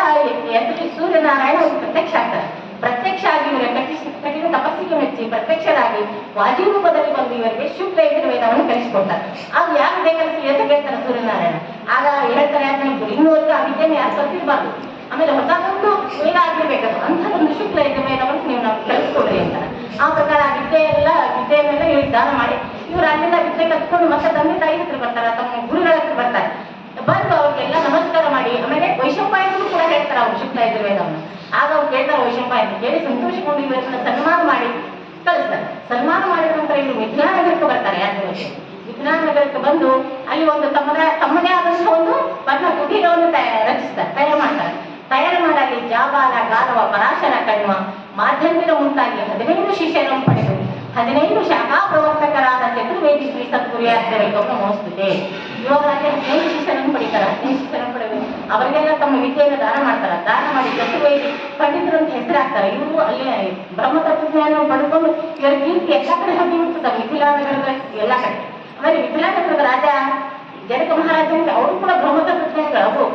A: ಸೂರ್ಯನಾರಾಯಣ ಒಂದು ಪ್ರತ್ಯಕ್ಷ ಆಗ್ತಾರೆ. ಪ್ರತ್ಯಕ್ಷ ಆಗಿ ಕಠಿಣ ತಪಸ್ಸಿಗೆ ಮೆಚ್ಚಿ ಪ್ರತ್ಯಕ್ಷರಾಗಿ ವಾಜಿ ರೂಪದಲ್ಲಿ ಬಂದು ಇವರಿಗೆ ಶುಕ್ಲ ಯಜುರ್ವೇದವನ್ನು ಕಲಿಸಿಕೊಡ್ತಾರೆ. ಆಗ ಯಾರು ಬೇಕಲಿಸಿ ಅಂತ ಹೇಳ್ತಾರೆ ಸೂರ್ಯನಾರಾಯಣ. ಆಗ ಹೇಳ್ತಾರೆ ಯಾಕೆ ಇನ್ನೂವರೆಗೂ ಆ ವಿದ್ಯೆಯನ್ನು ಯಾರು ಕಲ್ತಿರ್ಬಾರ್ದು, ಆಮೇಲೆ ಹೊಸದೊಂದು ವೇದ ಆಗಿರ್ಬೇಕದು ಅಂತ ಒಂದು ಶುಕ್ಲ ಯಜುರ್ವೇದವನ್ನು ನೀವು ನಾವು ಕಲಿಸ್ಕೊಡ್ರಿ ಅಂತಾರೆ. ಆ ಪ್ರಕಾರ ಆ ವಿದ್ಯೆಯನ್ನೆಲ್ಲ ಇವ್ರಿಗೆ ದಾನ ಮಾಡಿ ಇವರು ಅಲ್ಲಿಂದ ವಿದ್ಯೆ ಕಲ್ತ್ಕೊಂಡು ಮತ್ತೆ ತಂದೆ ತಾಯಿ ಹತ್ರ ಬರ್ತಾರೆ, ತಮ್ಮ ಗುರುಗಳ ಹತ್ರ ಬರ್ತಾರೆ. ಬಂದು ಅವ್ರಿಗೆಲ್ಲ ನಮಸ್ಕಾರ ಮಾಡಿ ಆಮೇಲೆ ವೈಶಂಪಾಯನೂ ಕೂಡ ಹೇಳ್ತಾರೆ ಅವ್ರು ಶುಕ್ಲ ಯಜುರ್ವೇದವನ್ನು. ಆಗ ಅವ್ರು ಕೇಳ್ತಾರೆ ವೈಶಂಪಾಯನ ಕೇಳಿ ಸಂತೋಷಗೊಂಡು ಇವರನ್ನ ಸನ್ಮಾನ ಮಾಡಿ ಕಳಿಸ್ತಾರೆ. ಸನ್ಮಾನ ಮಾಡಿದ ನಂತರ ಇವರು ವಿಜ್ಞಾನನಗರಕ್ಕೆ ಬರ್ತಾರೆ. ಯಾರು ವಿಜ್ಞಾನನಗರಕ್ಕೆ ಬಂದು ಅಲ್ಲಿ ಒಂದು ತಮ್ಮದೇ ಆದಂತಹ ಒಂದು ಬಣ್ಣ ಕುಟೀರವನ್ನು ರಚಿಸ್ತಾರೆ, ತಯಾರು ಮಾಡ್ತಾರೆ. ತಯಾರು ಮಾಡಿ ಅಲ್ಲಿ ಜಾಬಾಲ, ಗಾಲವ, ಪರಾಶರ, ಕಣ್ವ, ಮಾಧ್ಯಂತರ ಮುಂತಾಗಿ 15 ಶಿಷ್ಯರನ್ನು ಪಡೆದು 15 ಶಾಖಾ ಪ್ರವರ್ತಕರಾದ ಚತುರ್ವೇದಿ ಶ್ರೀ ಸದ್ಗುರು ಯಾತ್ರಿಕಂ ನಮೋಸ್ತುತೆ. ಇವಾಗಲೇ 15 ಶಿಷ್ಯರನ್ನು ಪಡಿತಾರೆ. 15 ಶಿಷ್ಯರನ್ನು ಪಡೆದು ಅವರಿಗೆಲ್ಲ ತಮ್ಮ ವಿದ್ಯೆಯನ್ನು ದಾನ ಮಾಡ್ತಾರೆ. ದಾನ ಮಾಡಿ ಚತುರ್ವೇದಿ ಪಂಡಿತರು ಅಂತ ಹೆಸರಾಗ್ತಾರೆ. ಇವರು ಅಲ್ಲಿ ಬ್ರಹ್ಮತತ್ವಜ್ಞಾನವನ್ನು ಪಡೆದುಕೊಂಡು ಇವರ ಕೀರ್ತಿ ಎಲ್ಲ ಕಡೆ ಹೋಗಿ ಬಿಡ್ತದೆ, ಮಿಥಿಲಾನಗರದ ಎಲ್ಲ ಕಡೆ. ಆಮೇಲೆ ಮಿಥಿಲಾನಗರದ ರಾಜ ಜನಕ ಮಹಾರಾಜನಿಗೆ ಅವರು ಕೂಡ ಬ್ರಹ್ಮತತ್ವಜ್ಞಾನಿಗಳು. ಅವರು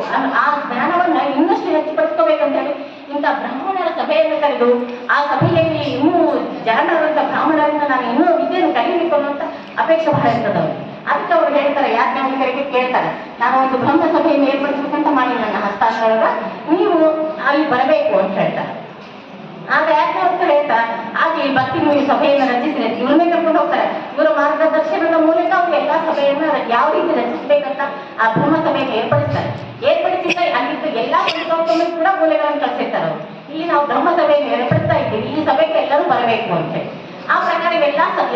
A: ಆ ಜ್ಞಾನವನ್ನ ಇನ್ನಷ್ಟು ಹೆಚ್ಚುಪಡಿಸ್ಕೋಬೇಕಂತ ಹೇಳಿ ಇಂಥ ಬ್ರಾಹ್ಮಣರ ಸಭೆಯನ್ನು ಕರೆದು ಆ ಸಭೆಯಲ್ಲಿ ಇನ್ನೂ ಜನರಂತ ಬ್ರಾಹ್ಮಣರಿಂದ ನಾನು ಇನ್ನೂ ವಿದ್ಯೆಯನ್ನು ಕಲಿಬೇಕು ಅನ್ನುವಂತ ಅಪೇಕ್ಷೆ ಬಹಳ ಇರ್ತದೆ ಅವರು. ಅದಕ್ಕೆ ಅವ್ರು ಹೇಳ್ತಾರೆ, ಯಾಜ್ಞವಲ್ಕ್ಯರಿಗೆ ಕೇಳ್ತಾರೆ, ನಾನು ಒಂದು ಬ್ರಹ್ಮ ಸಭೆಯನ್ನು ಏರ್ಪಡಿಸ್ಬೇಕಂತ ಮಾಡಿ ನನ್ನ ಹಸ್ತಾಕ್ಷರ, ನೀವು ಅಲ್ಲಿ ಬರಬೇಕು ಅಂತ ಹೇಳ್ತಾರೆ. ಆಗ ಯಾಜ್ಞವಲ್ಕ್ಯರು ಹೇಳ್ತಾರೆ, ಹಾಗೆ ಭಕ್ತಿ ನೀವು ಸಭೆಯನ್ನು ರಚಿಸಿದ್ರೆ ಇವ್ರನ್ನೇ ಕರ್ಕೊಂಡು ಹೋಗ್ತಾರೆ. ಇವರ ಮಾರ್ಗದರ್ಶನದ ಮೂಲಕ ಅವ್ರು ಎಲ್ಲಾ ಸಭೆಯನ್ನ ಯಾವ ರೀತಿ ರಚಿಸಬೇಕಂತ ಆ ಬ್ರಹ್ಮ ಸಭೆಯನ್ನು ಏರ್ಪಡಿಸ್ತಾರೆ. ಏರ್ಪಡಿಸಿದ್ರೆ ಅಲ್ಲಿದ್ದು ಎಲ್ಲಾ ಸಂತೋಷಕ್ಕೂ ಕೂಡ ಮೂಲೆಗಳನ್ನು ಕಳಿಸಿರ್ತಾರೆ ಅವರು. ಇಲ್ಲಿ ನಾವು ಬ್ರಹ್ಮ ಸಭೆಯನ್ನು ಏರ್ಪಡಿಸ್ತಾ ಇದ್ದೀವಿ, ಈ ಸಭೆಗೆ ಎಲ್ಲರೂ ಬರಬೇಕು ಅಂತ ಹೇಳಿ. ಆ ಪ್ರಕಾರ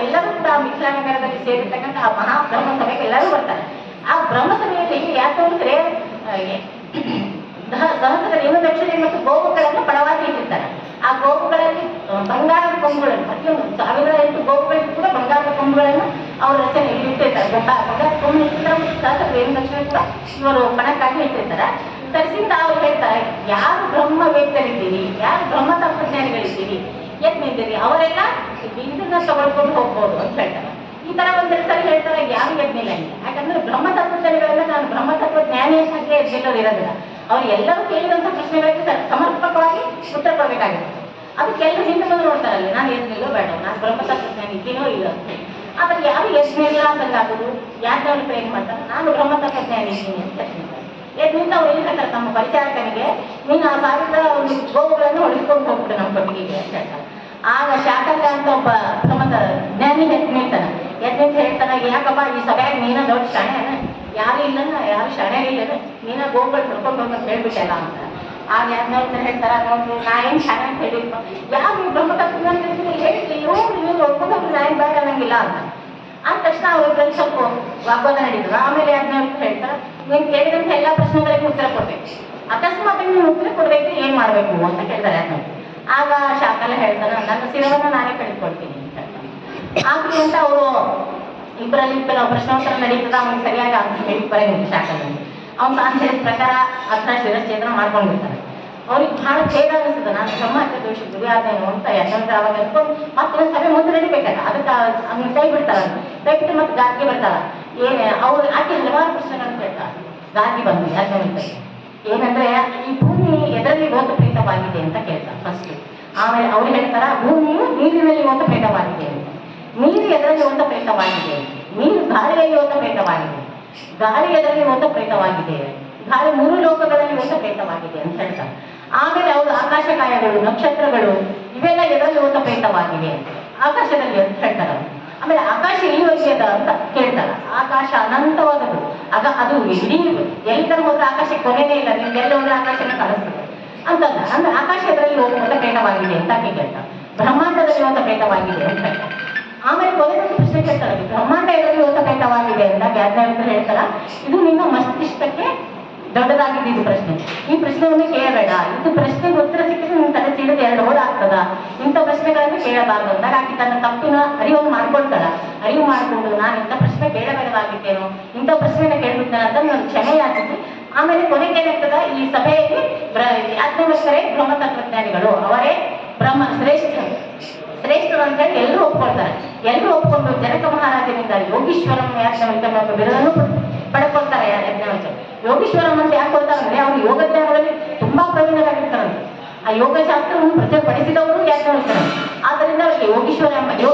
A: ಎಲ್ಲರೂ ಕೂಡ ಮಿಥಿಲಾನಗರದಲ್ಲಿ ಸೇರಿರ್ತಕ್ಕಂಥ ಆ ಮಹಾ ಬ್ರಹ್ಮ ಸಭೆಗೆ ಎಲ್ಲರೂ ಬರ್ತಾರೆ. ಆ ಬ್ರಹ್ಮ ಸಭೆಯಲ್ಲಿ ಯಾಕಂದ್ರೆ ಸಹಸ್ರ ರೇಣುದಕ್ಷಿಣೆ ಮತ್ತು ಗೋವುಗಳನ್ನು ಪಡವಾಗಿ ಇಟ್ಟಿರ್ತಾರೆ. ಆ ಗೋವುಗಳಲ್ಲಿ ಬಂಗಾರದ ಕೊಂಬುಗಳನ್ನು ಪ್ರತಿಯೊಂದು 1008 ಗೋವುಗಳಿಗೂ ಕೂಡ ಬಂಗಾರದ ಕೊಂಬುಗಳನ್ನು ಅವ್ರ ರಚನೆ ಇಟ್ಟಿರ್ತಾರೆ. ಬಂಗಾರದ ಕೊಂಬು ಇಟ್ಟಿರ್ತಾರೆ. ಸಹಸ್ರ ರೇಣುದಕ್ಷಿಣೆ ಕೂಡ ಇವರು ಪಣಕ್ಕಾಗಿ ಇಟ್ಟಿರ್ತಾರೆ. ತರಿಸಿಂದ ಅವ್ರು ಹೇಳ್ತಾರೆ, ಯಾರು ಬ್ರಹ್ಮ ವೇತ್ತರಿದ್ದೀರಿ, ಯಾರು ಬ್ರಹ್ಮ ತಂತ್ರಜ್ಞಾನಿಗಳಿದ್ದೀರಿ, ಯತ್ನಿದ್ದೀರಿ, ಅವರೆಲ್ಲ ಇದನ್ನ ತಗೊಳ್ಕೊಂಡು ಹೋಗ್ಬೋದು ಅಂತ ಹೇಳ್ತಾರೆ. ಈ ತರ ಒಂದೆರಡು ಸರಿ ಹೇಳ್ತಾರೆ, ಯಾರು ಯತ್ನಿಲ್ಲ ಇಲ್ಲ. ಯಾಕಂದ್ರೆ ಬ್ರಹ್ಮ ತತ್ವಜ್ಞಾನಿಗಳೆಲ್ಲ ನಾನು ಬ್ರಹ್ಮ ತತ್ವಜ್ಞಾನಿ ಅಂತ ಎದ್ದಿಲ್ಲೋರು ಇರೋದಿಲ್ಲ. ಅವ್ರು ಎಲ್ಲರೂ ಕೇಳಿದಂಥ ಪ್ರಶ್ನೆಗಳಿಗೆ ಸಮರ್ಪಕವಾಗಿ ಉತ್ತರ ಕೊಡಬೇಕಾಗಿರುತ್ತೆ. ಅದಕ್ಕೆಲ್ಲರೂ ಹಿಂದೆ ಬಂದು ನೋಡ್ತಾರಲ್ಲಿ, ನಾನು ಎದ್ನಿಲ್ಲೋ ಬೇಡ, ನಾನು ಬ್ರಹ್ಮ ತತ್ವಜ್ಞಾನಿ ಇದ್ದೀನೋ ಇಲ್ಲ ಅಂತ ಹೇಳಿ. ಆದ್ರೆ ಯಾರು ಯತ್ನಿಲ್ಲ ಅಂತಂಗಾಗೋದು, ಯಾಜ್ಞವಲ್ಕ್ಯರು ಏನ್ ಮಾಡ್ತಾರೆ, ನಾನು ಬ್ರಹ್ಮ ತತ್ವಜ್ಞಾನಿ ಇದ್ದೀನಿ ಅಂತ ಹೇಳ್ತಾರೆ. ಎದ್ನಿಂದ ಅವ್ರು ಏನ್ ಹೇಳ್ತಾರೆ ತಮ್ಮ ಪರಿಚಾರಕನಿಗೆ, ನೀನು ಆ ಸಾವಿರ ಒಂದು ಗೋವುಗಳನ್ನು ಹೊಡಿಸ್ಕೊಂಡು ಹೋಗ್ಬಿಟ್ಟು ನಮ್ಮ ಕೊಟ್ಟಿಗೆಗೆ ಅಂತ ಹೇಳ್ತಾರೆ. ಆಗ ಶಾಕಂಗ ಅಂತ ಒಬ್ಬ ಬ್ರಹ್ಮದ ಜ್ಞಾನಿ ನಿಲ್ತಾನೆ. ಎದ್ನಿಂದ ಹೇಳ್ತಾನೆ, ಯಾಕಪ್ಪ ಈ ಸಭೆಯಾಗ ನೀನ ದೊಡ್ಡ ಶಾಣೆನ, ಯಾರು ಇಲ್ಲನ, ಯಾರು ಶಾಣೆ ಇಲ್ಲನ, ನೀನ ಗೋವುಗಳು ಹಿಡ್ಕೊಂಡು ಹೋಗಂತ ಹೇಳ್ಬಿಟ್ಟಲ್ಲ ಅಂತ. ಆಗ ಯಾಜ್ಞವಲ್ಕ್ಯರು ಹೇಳ್ತಾರ, ನೋಡ್ರಿ ನಾ ಏನ್ ಶಾಣೆ ಅಂತ ಹೇಳಿಲ್ಪ, ಯಾರು ನೀವು ಬ್ರಹ್ಮ ತತ್ವಜ್ಞಾನ ಹೇಳಿ ಇವ್ರು ನೋಡ್ಕೊಂಡು ನಾ ಏನ್ ಬೇಡ ಅನ್ನಂಗಿಲ್ಲ ಅಂತ. ಆದ ತಕ್ಷಣ ಅವ್ರಿಗೆಲ್ಲ ಸ್ವಲ್ಪ ವಾಗ್ವಾದ ನಡೀತದ. ಆಮೇಲೆ ಯಾಜ್ಞವಲ್ಕ್ಯರು ಹೇಳ್ತಾರ, ನೀನ್ ಕೇಳಿದಂತ ಎಲ್ಲಾ ಪ್ರಶ್ನೆಗಳಿಗೆ ಉತ್ತರ ಕೊಡ್ಬೇಕು, ಅಕಸ್ಮಾತ್ ನೀವು ಉತ್ತರ ಕೊಡ್ಬೇಕು ಏನ್ ಮಾಡ್ಬೇಕು ಅಂತ ಕೇಳ್ತಾರೆ ಯಾಜ್ಞವಲ್ಕ್ಯರು. ಆಗ ಶಾಕಲ ಹೇಳ್ತಾನೆ, ನನ್ನ ಶಿರವನ್ನು ನಾನೇ ಕಳೆದುಕೊಳ್ತೀನಿ ಅಂತ ಹೇಳ್ತಾನೆ. ಆಗ್ಲಿ ಅಂತ ಅವರು ಇಬ್ಬರಲ್ಲಿ ಕೆಲವು ಪ್ರಶ್ನೋತ್ತರ ನಡೀತದ, ಅವ್ನಿಗೆ ಸರಿಯಾಗಿ ಅಂತ ಹೇಳಿ ಬರಂಗಿಲ್ಲ ಶಾಕಲಲ್ಲಿ. ಅವ್ನು ತಾನು ಹೇಳಿದ ಪ್ರಕಾರ ಹತ್ರ ಶಿರಶ್ಚೇತನ ಮಾಡ್ಕೊಂಡಿರ್ತಾರೆ. ಅವ್ರಿಗೆ ಬಹಳ ಖೇದ ಅನಿಸ್ತದೆ, ನಾನು ಬ್ರಹ್ಮಹತ್ಯೆ ದೋಷ ದುರ್ಯಾದೇನು ಅಂತ ಯಾಕಂದ್ರೆ ಅವಾಗ ಅನ್ಕೊಂಡು ಮತ್ತೆ ಸಭೆ ಮುಂದೆ ನಡಿಬೇಕಲ್ಲ, ಅದಕ್ಕೆ ಅವ್ನ ಕೈ ಬಿಡ್ತಾರ. ಕೈ ಬಿಟ್ಟು ಮತ್ತೆ ಗಾದಿಗೆ ಬರ್ತಾರ. ಅವ್ರು ಆಕೆ ಹಲವಾರು ಪ್ರಶ್ನೆಗಳನ್ನು ಕೇಳ್ತಾರೆ. ಗಾದಿ ಬಂದು ಯಾಜ್ಞವಲ್ಕ್ಯರಿಗೆ ಏನಂದ್ರೆ, ಈ ಭೂಮಿ ಎದರಲ್ಲಿ ಓತಪ್ರೇತವಾಗಿದೆ ಅಂತ ಕೇಳ್ತಾರೆ ಫಸ್ಟ್. ಆಮೇಲೆ ಅವ್ರು ಹೇಳ್ತಾರ, ಭೂಮಿಯು ನೀರಿನಲ್ಲಿ ಓತಪ್ರೇತವಾಗಿದೆ ಅಂತ. ನೀರು ಎದರಲ್ಲಿ ಓತಪ್ರೇತವಾಗಿದೆ, ನೀರು ಗಾಳಿಯಲ್ಲಿ ಓತಪ್ರೇತವಾಗಿದೆ, ಗಾಳಿ ಎದರಲ್ಲಿ ಓತಪ್ರೇತವಾಗಿದೆ, ಗಾಳಿ 3 ಲೋಕಗಳಲ್ಲಿ ಓತಪ್ರೇತವಾಗಿದೆ ಅಂತ ಹೇಳ್ತಾರೆ. ಆಮೇಲೆ ಅವರು ಆಕಾಶಕಾಯಗಳು, ನಕ್ಷತ್ರಗಳು ಇವೆಲ್ಲ ಎದರಲ್ಲಿ ಓತಪ್ರೇತವಾಗಿವೆ ಆಕಾಶದಲ್ಲಿ ಅಂತ ಹೇಳ್ತಾರೆ. ಆಮೇಲೆ ಆಕಾಶ ಇಳಿಯೋಗ್ಯದ ಅಂತ ಕೇಳ್ತಾರೆ. ಆಕಾಶ ಅನಂತವಾದದ್ದು, ಆಗ ಅದು ಇಡೀ ಎಲ್ಲಿಂದ ಹೋದ್ರೆ ಆಕಾಶಕ್ಕೆ ಕೊನೆಯೇ ಇಲ್ಲ, ನಿಮ್ಗೆ ಎಲ್ಲ ಹೋದ್ರೆ ಆಕಾಶನ ಕಾಣಿಸ್ತದೆ ಅಂತಂದ. ಅಂದ್ರೆ ಆಕಾಶ ಎದರಲ್ಲಿ ಓತಪ್ರೇತವಾಗಿದೆ ಅಂತ ಕೇಳ್ತಾರೆ. ಬ್ರಹ್ಮಾಂಡದಲ್ಲಿ ಓತಪ್ರೇತವಾಗಿದೆ ಅಂತ ಹೇಳ್ತಾರೆ. ಆಮೇಲೆ ಕೊನೆಗೊಂದು ಪ್ರಶ್ನೆ ಕೇಳ್ತಾರೆ, ಬ್ರಹ್ಮಾಂಡ ಎದರಲ್ಲಿ ಓತಪ್ರೇತವಾಗಿದೆ ಅಂತ ಯಾಜ್ಞವಲ್ಕ್ಯರು ಹೇಳ್ತಾರ. ಇದು ನಿಮ್ಮ ಮಸ್ತಿಷ್ಕಕ್ಕೆ ದೊಡ್ಡದಾಗಿದೆ ಇದು ಪ್ರಶ್ನೆ. ಈ ಪ್ರಶ್ನೆಯನ್ನು ಕೇಳಬೇಡ, ಇದು ಪ್ರಶ್ನೆಗೆ ಉತ್ತರ ಸಿಕ್ಕಿದ್ರೆ ನಿನ್ನ ತಲೆ ಸೀಳದೆ 2 ಹೋಳ ಆಗ್ತದ. ಇಂಥ ಪ್ರಶ್ನೆಗಳನ್ನು ಕೇಳಬಾರ್ದು ಅಂದಾಗ ಆಕೆ ತನ್ನ ತಪ್ಪಿನ ಅರಿವನ್ನು ಮಾಡ್ಕೊಳ್ತಾಳ. ಅರಿವು ಮಾಡಿಕೊಂಡು ನಾನು ಇಂಥ ಪ್ರಶ್ನೆ ಕೇಳಬೇಡವಾಗಿದ್ದೇನೋ, ಇಂಥ ಪ್ರಶ್ನೆನ ಕೇಳ್ಬಿಡ್ತೇನೆ ಅಂತ ನಾನು ಕ್ಷಮೆ ಯಾಚಿಸಿ ಆಮೇಲೆ ಕೊನೆಗೆ ಏನಾಗ್ತದ, ಈ ಸಭೆಯಲ್ಲಿ ಯಾಜ್ಞವಲ್ಕ್ಯರೇ ಬ್ರಹ್ಮತತ್ವಜ್ಞಾನಿಗಳು, ಅವರೇ ಬ್ರಹ್ಮ ಶ್ರೇಷ್ಠರು ಅಂತ ಹೇಳಿ ಎಲ್ಲರೂ ಒಪ್ಕೊಳ್ತಾರೆ. ಎಲ್ಲರೂ ಒಪ್ಕೊಂಡು ಜನಕ ಮಹಾರಾಜನಿಂದ ಯೋಗೀಶ್ವರಂ ಯಾಜ್ಞವಲ್ಕ್ಯ ಬಿರುದನ್ನು ಪಡ್ಕೊಳ್ತಾರೆ. ಯಾಜ್ಞವಲ್ಕ್ಯ ಯೋಗೀಶ್ವರಂ ಅಂತ ಯಾಕೆ ಕೊಡ್ತಾರೆ ಅಂದ್ರೆ ಅವರು ಯೋಗ ಜ್ಞಾನದಲ್ಲಿ ತುಂಬಾ ಪ್ರವೀಣರಾಗಿರ್ತಾರಂತೆ. ಆ ಯೋಗಶಾಸ್ತ್ರವನ್ನು ಪ್ರಚುರಪಡಿಸಿದವರು ಯಾಜ್ಞವಲ್ಕ್ಯರು. ಆದ್ದರಿಂದ ಅವರಿಗೆ ಯೋಗೀಶ್ವರ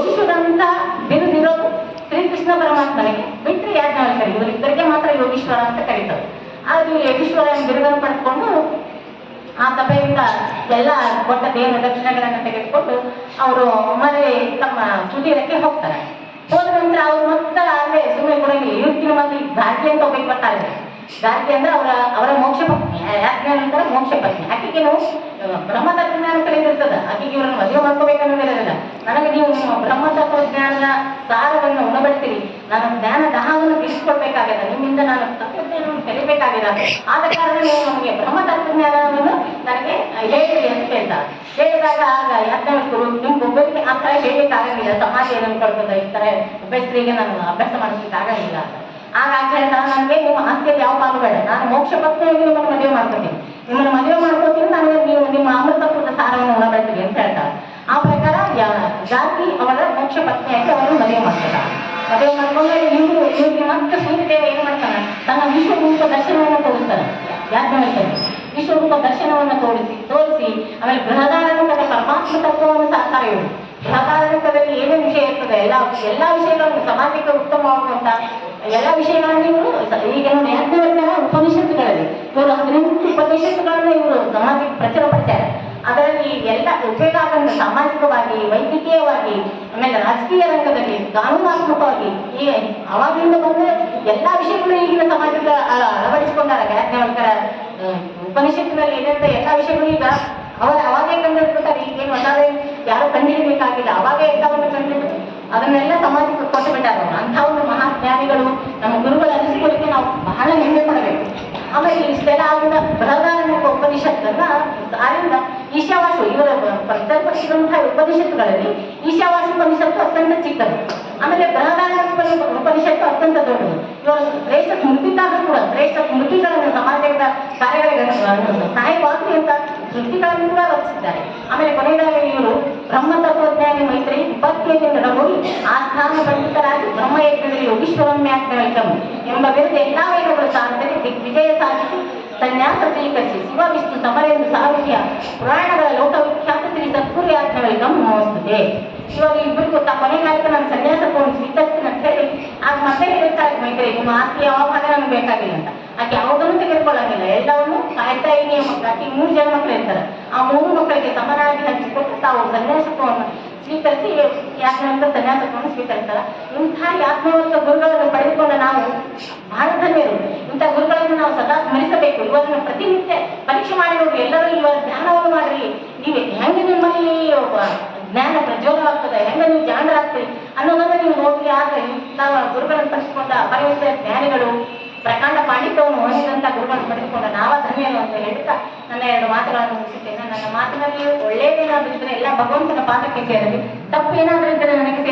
A: ಅಂತ ಬಿರುದಿರೋದು ಶ್ರೀಕೃಷ್ಣ ಪರಮಾತ್ಮನಿಗೆ, ಬಿಟ್ಟರೆ ಯಾಜ್ಞವಲ್ಕ್ಯರು ಇವರಿಬ್ಬರಿಗೆ ಮಾತ್ರ ಯೋಗೀಶ್ವರ ಅಂತ ಕರೀತಾರೆ. ಆದ್ರೆ ಯೋಗೀಶ್ವರ ಬಿರುದನ್ನು ಪಡೆದುಕೊಂಡು ಆ ಸಭೆಯಿಂದ ಎಲ್ಲ ಕೊಟ್ಟ ದೇವ ದಕ್ಷಿಣೆಗಳನ್ನು ತೆಗೆದುಕೊಂಡು ಅವರು ಮನೆ ತಮ್ಮ ಕುಟೀರಕ್ಕೆ ಹೋಗ್ತಾರೆ. ಹೋದ ನಂತರ ಅವ್ರು ಮತ್ತೆ ಅಲ್ಲೇ ಸುಮ್ಮನೆ ಕೂಡ ಇವತ್ತಿನ ಮಂದಿ ಗಾರ್ಗಿ ಅಂತ ಒಬ್ಬಕ್ಕೆ ಬರ್ತಾರೆ. ಗಾರ್ಗಿ ಅಂದ್ರೆ ಅವರ ಮೋಕ್ಷ ಪತ್ನಿ, ಯಾಜ್ಞವಲ್ಕ್ಯರ ಮೋಕ್ಷ ಪತ್ನಿ. ಆಕೆಗೇನು ಬ್ರಹ್ಮತತ್ವಜ್ಞಾನ ಕಲಿದಿರ್ತದ, ಆಕೆಗೆ ಇವ್ರನ್ನ ಮದುವೆ ಮಾಡ್ಕೋಬೇಕನ್ನೋದಿರೋದಿಲ್ಲ. ನನಗೆ ನೀವು ನಿಮ್ಮ ಬ್ರಹ್ಮತತ್ವಜ್ಞಾನದ ಸಾರವನ್ನು ಉಣಬಡಿಸಿರಿ, ನಾನು ಜ್ಞಾನ ದಹವನ್ನು ತಿಳಿಸ್ಕೊಡ್ಬೇಕಾಗ್ಯದ, ನಿಮ್ಮಿಂದ ನಾನು ತತ್ವಜ್ಞಾನವನ್ನು ಕಲಿಬೇಕಾಗಿದೆ. ಆದ ಕಾರಣ ನೀವು ನಮಗೆ ಬ್ರಹ್ಮತತ್ವಜ್ಞಾನವನ್ನು ನನಗೆ ಹೇಳಿರಿ ಅಂತ ಹೇಳ್ತಾರೆ. ಹೇಳಿದಾಗ ಆಗ ಯಾಜ್ಞವಲ್ಕ್ಯರು ನಿಮ್ಗೊಬ್ಬರಿಗೆ ಆ ಥರ ಹೇಳಲಿಕ್ಕೆ ಆಗಂಗಿಲ್ಲ, ಸಮಾಜ ಏನನ್ನು ಕೊಡ್ತದೆ, ಈ ಥರ ಅಭ್ಯಸ್ತ್ರಿಗೆ ನಾನು ಅಭ್ಯಾಸ ಮಾಡಿಸ್ಲಿಕ್ಕೆ ಆಗಂಗಿಲ್ಲ ಅಂತ. ಆಗ ಹೇಳ್ತಾರೆ, ನನಗೆ ನಿಮ್ಮ ಆಸ್ತಿಯಲ್ಲಿ ಯಾವ ಪಾಲು ಬೇಡ, ನಾನು ಮೋಕ್ಷ ಪತ್ನಿಯಾಗಿ ನಿಮ್ಮನ್ನು ಮದುವೆ ಮಾಡ್ಕೊತೀನಿ, ನಿಮ್ಮನ್ನು ಮದುವೆ ಮಾಡ್ಕೊತೀನಿ, ನಾನು ನೀವು ನಿಮ್ಮ ಅಮೃತತ್ವದ ಸಾರವನ್ನು ಉಣಬಡಿಸ್ತೀವಿ ಅಂತ ಹೇಳ್ತಾರೆ. ಆ ಪ್ರಕಾರ ಗಾರ್ಗಿ ಅವರ ಮೋಕ್ಷ ಪತ್ನಿಯಾಗಿ ಅವರನ್ನು ಮದುವೆ ಮಾಡ್ತಾರೆ. ಮದುವೆ ಮಾಡ್ಕೊಂಡ್ರೆ ಇವ್ರಿಗೆ ಮತ್ತೆ ಸೂರ್ಯದೇವ ಏನು ಮಾಡ್ತಾನೆ, ತನ್ನ ವಿಶ್ವರೂಪ ದರ್ಶನವನ್ನು ತೋರಿಸ್ತಾರೆ. ಯಾಜ್ಞವಲ್ಕ್ಯರಿಗೆ ವಿಶ್ವರೂಪ ದರ್ಶನವನ್ನು ತೋರಿಸಿ ಆಮೇಲೆ ಬೃಹದಾರಣ್ಯಕದ ಪರಮಾತ್ಮ ತತ್ವವನ್ನು ಸಾಕಾರ ಇವರು. ಬೃಹದಾರಣ್ಯಕದಲ್ಲಿ ಏನೇನು ವಿಷಯ ಇರ್ತದೆ ಎಲ್ಲ ವಿಷಯಗಳನ್ನು ಸಮಾಜಕ್ಕೆ ಉತ್ತಮವಾಗುವಂತ ಎಲ್ಲ ವಿಷಯಗಳನ್ನು ಇವರು ಈಗ ಯಾಜ್ಞವಲ್ಕ್ಯರ ಉಪನಿಷತ್ತುಗಳಲ್ಲಿ ಇವರು 18 ಉಪನಿಷತ್ತುಗಳನ್ನು ಇವರು ಸಮಾಜಕ್ಕೆ ಪ್ರಚುರಪಡಿಸ್ತಾರೆ. ಅದರಲ್ಲಿ ಎಲ್ಲ ಉಪಯೋಗ ಆಗಂತ ಸಾಮಾಜಿಕವಾಗಿ, ವೈದ್ಯಕೀಯವಾಗಿ, ಆಮೇಲೆ ರಾಜಕೀಯ ರಂಗದಲ್ಲಿ, ಕಾನೂನಾತ್ಮಕವಾಗಿ ಈ ಅವಾಗಿಂದ ಬಂದ ಎಲ್ಲ ವಿಷಯಗಳು ಈಗಿನ ಸಮಾಜಕ್ಕೆ ಅಳವಡಿಸಿಕೊಂಡಾರ. ಯಾಜ್ಞವಲ್ಕ್ಯರ ಉಪನಿಷತ್ತಿನಲ್ಲಿ ಏನಿರುತ್ತೆ ಎಲ್ಲ ವಿಷಯಗಳು ಈಗ ಅವಾಗೇ ಕಂಡುಹಿಡ್ಬಿಟ್ಟಾರೆ. ಈಗೇನು ಹೊಸದೇ ಯಾರು ಕಂಡುಹಿಡಬೇಕಾಗಿಲ್ಲ, ಅವಾಗೇ ಎಲ್ಲವನ್ನು ಕಂಡುಹಿಡಿದು ಅದನ್ನೆಲ್ಲ ಸಮಾಜಕ್ಕೆ ಕೊಟ್ಟು ಬಿಟ್ಟಾರ. ಅಂಥ ಒಂದು ಮಹಾಜ್ಞಾನಿಗಳು ನಮ್ಮ ಗುರುಗಳು ಅನಿಸಿಕೊಳ್ಳಿಕ್ಕೆ ನಾವು ಬಹಳ ಹೆಮ್ಮೆ ಪಡಬೇಕು. ಆಮೇಲೆ ಇಷ್ಟೆಲ್ಲ ಆಗಿದ ಬೃಹದಾರಣ್ಯಕ ಉಪನಿಷತ್ತನ್ನ ಆರಿಂದ ಈಶಾವಾಸು ಇವರ ಪ್ರಚುರಪಡಿಸಿದಂತಹ ಉಪನಿಷತ್ತುಗಳಲ್ಲಿ ಈಶಾವಾಸು ಉಪನಿಷತ್ತು ಅತ್ಯಂತ ಚಿಕ್ಕದು. ಆಮೇಲೆ ಬೃಹದಾರಣ್ಯಕ ಉಪನಿಷತ್ತು ಅತ್ಯಂತ ದೊಡ್ಡದು. ಇವರ ಶ್ರೇಷ್ಠ ಸ್ಮೃತಿದಾಗ ಕೂಡ ಶ್ರೇಷ್ಠ ಸ್ಮೃತಿಗಳನ್ನು ಸಮಾಜದ ಕಾರ್ಯಗಳಿಗೆ ಸಹಾಯವಾಗಲಿ ಅಂತ ಸ್ಮೃತಿಗಳನ್ನು ಕೂಡ ರಚಿಸಿದ್ದಾರೆ. ಆಮೇಲೆ ಕೊನೆಯದಾಗಿ ಇವರು ಬ್ರಹ್ಮತತ್ವಜ್ಞಾನಿ ಮೈತ್ರಿ 25 ಹೋಗಿ ಆ ಸ್ಥಾನ ಪಂಡಿತರಾಗಿ ಬ್ರಹ್ಮಯಜ್ಞದಲ್ಲಿ ಯೋಗೀಶ್ವರಂ ಯಾಜ್ಞವಲ್ಕ್ಯಂ ಎಂಬ ವಿರುದ್ಧ ಎಲ್ಲಾ ವೇದಗಳು ಸಾಧನೆ ದಿಗ್ವಿಜಯ ಸಾಧಿಸಿ ಸನ್ಯಾಸ ಸ್ವೀಕರಿಸಿ ಶಿವ ವಿಷ್ಣು ಸಮರೆಂದು ಸಾವಿರ ಪುರಾಣಗಳ ಲೋಕವಿಖ್ಯಾತ ಶ್ರೀ ಸದ್ಗುರು ಯಾಜ್ಞವಲ್ಕ್ಯಂ ನಮೋಸ್ತುತೆ. ಇವಾಗ ಇಬ್ಬರಿಗೂ ಕೊನೆಗೆ ಆಯ್ತು ನಾನು ಸನ್ಯಾಸತ್ವವನ್ನು ಸ್ವೀಕರಿಸ್ತೀನಿ ಅಂತ ಹೇಳಿ ಆಗ ಮತ್ತೆ ಹೇಳ್ತಾರೆ, ಮೈತ್ರಿ ನಿಮ್ಮ ಆಸ್ತಿ ಯಾವ ಭಾಗ ನಮ್ಗೆ ಬೇಕಾಗಿಲ್ಲ ಅಂತ. ಆಕೆ ಯಾವುದನ್ನು ತೆಗೆದುಕೊಳ್ಳಂಗಿಲ್ಲ, ಎಲ್ಲವನ್ನು ಕಾಯ್ತಾ ಇದೆಯೇ ಮಕ್ಕಳು. ಆಕೆ 3 ಜನ ಮಕ್ಕಳು ಇರ್ತಾರೆ. ಆ 3 ಮಕ್ಕಳಿಗೆ ಸಮನಾಗಿ ಹಂಚಿಕೊಟ್ಟು ತಾವು ಸನ್ಯಾಸತ್ವವನ್ನು ಸ್ವೀಕರಿಸಿ ಯಾಜ್ಞವಲ್ಕ್ಯ ಸನ್ಯಾಸತ್ವವನ್ನು ಸ್ವೀಕರಿಸ್ತಾರೆ. ಇಂಥ ಯಾಜ್ಞವಲ್ಕ್ಯ ಗುರುಗಳನ್ನು ಪಡೆದುಕೊಂಡ ನಾವು ಬಹಳ ಧನ್ಯರು. ಇಂಥ ಗುರುಗಳನ್ನು ನಾವು ಸದಾ ಸ್ಮರಿಸಬೇಕು. ಇವರನ್ನು ಪ್ರತಿನಿತ್ಯ ಪರೀಕ್ಷೆ ಮಾಡಿ ನೋಡ್ರಿ, ಎಲ್ಲರೂ ಇವರ ಧ್ಯಾನವನ್ನು ಮಾಡ್ರಿ. ನೀವು ಹೆಂಗೆ ನಿಮ್ಮಲ್ಲಿ ಜ್ಞಾನ ಪ್ರಜ್ವಲವಾಗ್ತದೆ, ಹೆಂಗೆ ನೀವು ಜಾಣರಾಗ್ತೀರಿ ಅನ್ನೋದನ್ನು ನೀವು ನೋಡ್ರಿ. ಆದ್ರೆ ನಾವು ಗುರುಗಳನ್ನು ಪಡಿಸಿಕೊಂಡ ಅಪರಿಮಿತ ಜ್ಞಾನಿಗಳು, ಪ್ರಕಾಂಡ ಪಾಂಡಿತ್ಯವನ್ನು ಹೊಂದಿದಂಥ ಗುರುಗಳನ್ನು ಪಡೆದುಕೊಂಡ ನಾವ ಧನ್ಯರು ಅಂತ ಹೇಳ್ತಾ ನನ್ನ 2 ಮಾತುಗಳನ್ನು ಮುಗಿಸುತ್ತೇನೆ. ನನ್ನ ಮಾತಿನಲ್ಲಿ ಒಳ್ಳೆಯದೇನಾದ್ರೂ ಇದ್ರೆ ಎಲ್ಲ ಭಗವಂತನ ಪಾದಕ್ಕೆ ಸೇರಲಿ, ತಪ್ಪು ಏನಾದ್ರೂ ಇದ್ದರೆ ನನಗೆ